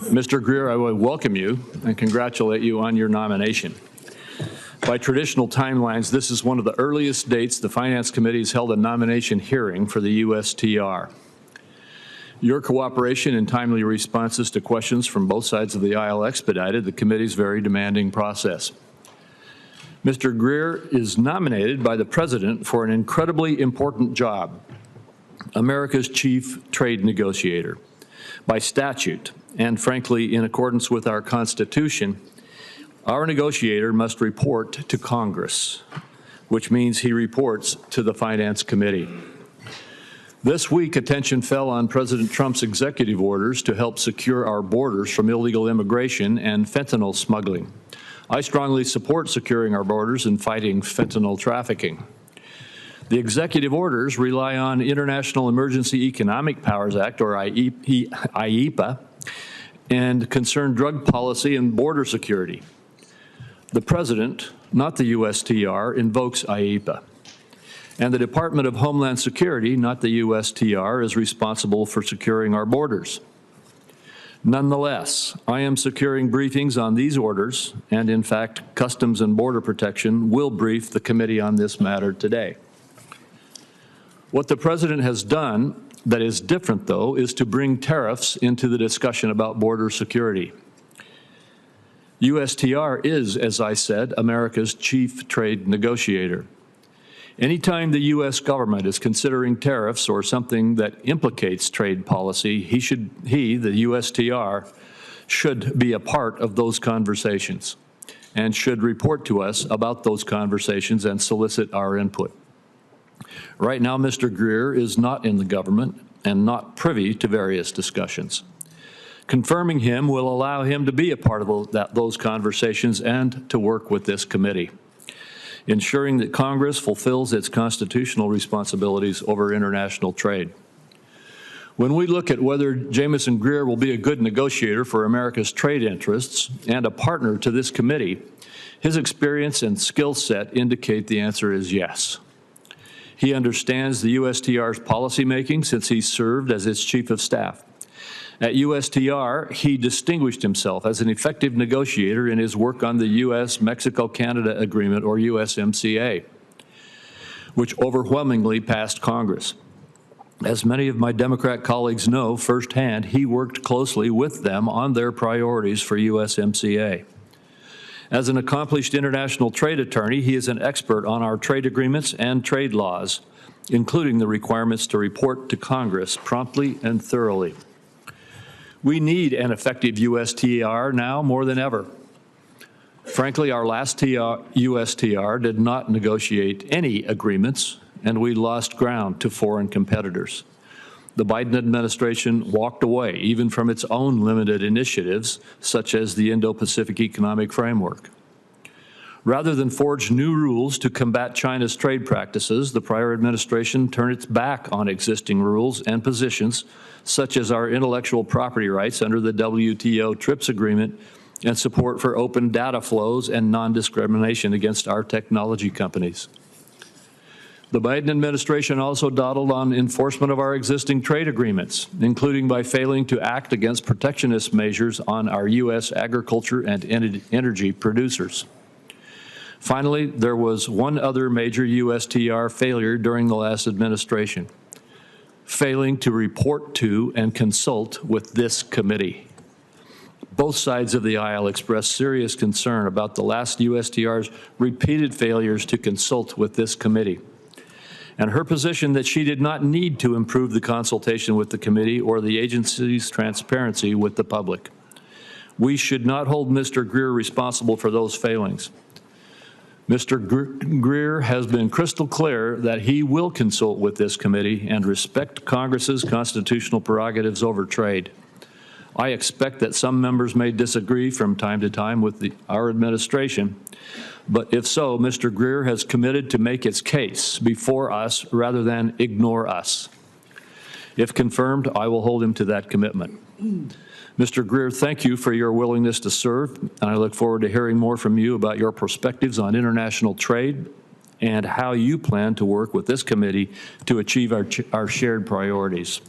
Mr. Greer, I would welcome you and congratulate you on your nomination. By traditional timelines, this is one of the earliest dates the Finance Committee has held a nomination hearing for the USTR. Your cooperation and timely responses to questions from both sides of the aisle expedited the committee's very demanding process. Mr. Greer is nominated by the President for an incredibly important job, America's chief trade negotiator. By statute, and frankly, in accordance with our Constitution, our negotiator must report to Congress, which means he reports to the Finance Committee. This week, attention fell on President Trump's executive orders to help secure our borders from illegal immigration and fentanyl smuggling. I strongly support securing our borders and fighting fentanyl trafficking. The executive orders rely on International Emergency Economic Powers Act, or IEPA, and concern drug policy and border security. The President, not the USTR, invokes IEPA. And the Department of Homeland Security, not the USTR, is responsible for securing our borders. Nonetheless, I am securing briefings on these orders, and in fact, Customs and Border Protection will brief the committee on this matter today. What the President has done that is different, though, is to bring tariffs into the discussion about border security. USTR is, as I said, America's chief trade negotiator. Anytime the U.S. government is considering tariffs or something that implicates trade policy, the USTR, should be a part of those conversations and should report to us about those conversations and solicit our input. Right now, Mr. Greer is not in the government and not privy to various discussions. Confirming him will allow him to be a part of those conversations and to work with this committee, ensuring that Congress fulfills its constitutional responsibilities over international trade. When we look at whether Jamieson Greer will be a good negotiator for America's trade interests and a partner to this committee, his experience and skill set indicate the answer is yes. He understands the USTR's policymaking since he served as its chief of staff. At USTR, he distinguished himself as an effective negotiator in his work on the U.S.-Mexico-Canada Agreement, or USMCA, which overwhelmingly passed Congress. As many of my Democrat colleagues know firsthand, he worked closely with them on their priorities for USMCA. As an accomplished international trade attorney, he is an expert on our trade agreements and trade laws, including the requirements to report to Congress promptly and thoroughly. We need an effective USTR now more than ever. Frankly, our last USTR did not negotiate any agreements, and we lost ground to foreign competitors. The Biden administration walked away even from its own limited initiatives, such as the Indo-Pacific Economic Framework. Rather than forge new rules to combat China's trade practices, the prior administration turned its back on existing rules and positions, such as our intellectual property rights under the WTO TRIPS agreement and support for open data flows and non-discrimination against our technology companies. The Biden administration also dawdled on enforcement of our existing trade agreements, including by failing to act against protectionist measures on our U.S. agriculture and energy producers. Finally, there was one other major USTR failure during the last administration: failing to report to and consult with this committee. Both sides of the aisle expressed serious concern about the last USTR's repeated failures to consult with this committee, and her position that she did not need to improve the consultation with the committee or the agency's transparency with the public. We should not hold Mr. Greer responsible for those failings. Mr. Greer has been crystal clear that he will consult with this committee and respect Congress's constitutional prerogatives over trade. I expect that some members may disagree from time to time with our administration, but if so, Mr. Greer has committed to make its case before us rather than ignore us. If confirmed, I will hold him to that commitment. Mr. Greer, thank you for your willingness to serve, and I look forward to hearing more from you about your perspectives on international trade and how you plan to work with this committee to achieve our shared priorities.